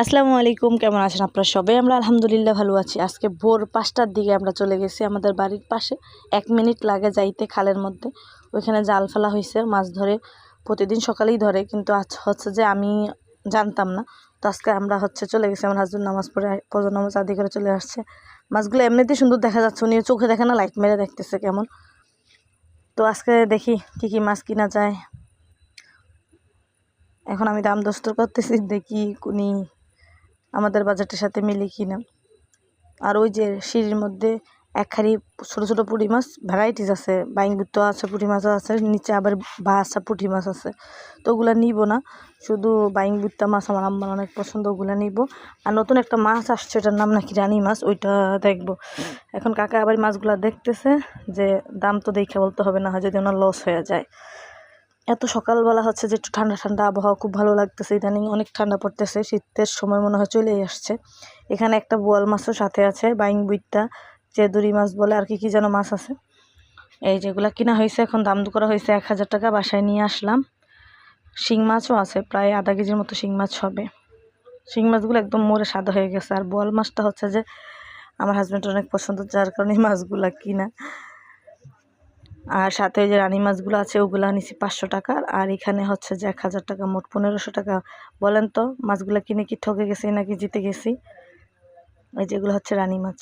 আসসালামু আলাইকুম, কেমন আছেন আপনারা সবাই? আমরা আলহামদুলিল্লাহ ভালো আছি। আজকে ভোর ৫টার দিকে আমরা চলে গেছি আমাদের বাড়ির পাশে। ১ মিনিট লাগে যাইতে খালের মধ্যে। ওইখানে জাল ফেলা হয়েছে, মাছ ধরে। প্রতিদিন সকালেই ধরে, কিন্তু আজ হচ্ছে যে আমি জানতাম না। তো আজকে আমরা চলে গেছি, আমার হাজবেন্ড নামাজ পড়ে ফজর নামাজ আদি করে চলে আসছে। মাছগুলো এমনিতেই সুন্দর দেখা যাচ্ছে, উনি চোখে দেখে না, লাইট মেরে দেখতেছে কেমন। তো আজকে দেখি কি কি মাছ কিনা যায়। এখন আমি দাম দস্তর করতেছি, দেখি উনি আমাদের বাজেটের সাথে মিলে কিনা। আর ওই যে সিঁড়ির মধ্যে এক হাঁড়ি ছোটো ছোটো পুঁটি মাছ, ভ্যারাইটিস আছে, বাইং বুট্টো আছে, পুঁটি মাছও আছে, নিচে আবার বাসা পুঁটি মাছ আছে। তো ওগুলো নিব না, শুধু বাইং বুট্টা মাছ আমার আম্মার অনেক পছন্দ, ওগুলো নিব। আর নতুন একটা মাছ আসছে, ওটার নাম নাকি রানী মাছ, ওইটা দেখবো। এখন কাকা আবার মাছগুলো দেখতেছে, যে দাম তো দেখে বলতে হবে, না হয় যদি ওনার লস হয়ে যায়। এত সকালবেলা যে একটু ঠান্ডা ঠান্ডা আবহাওয়া, খুব ভালো লাগতেছে। ইদানিং অনেক ঠান্ডা পড়তেছে, শীতের সময় মনে হয় চলেই আসছে। এখানে একটা বোয়াল মাছও সাথে আছে, বাইং বুইট্টা, চেদুরি মাছ বলে, আর কি কি যেন মাছ আছে। এই যেগুলা কিনা হয়েছে, এখন দাম করা হয়েছে ১,০০০ টাকা। বাসায় নিয়ে আসলাম। শিং মাছও আছে, প্রায় আধা কেজির মতো শিং মাছ হবে। শিং মাছগুলো একদম মরে সাদা হয়ে গেছে। আর বোয়াল মাছটা যে আমার হাজব্যান্ডের অনেক পছন্দ, যার কারণে এই মাছগুলা কিনা। আর সাথে ওই যে রানী মাছগুলো আছে, ওগুলো নিছি ৫০০ টাকার। আর এখানে যে ১,০০০ টাকা, মোট ১৫০০ টাকা। বলেন তো মাছগুলো কিনে কি ঠকে গেছি নাকি জিতে গেছি? এই যেগুলো রানী মাছ।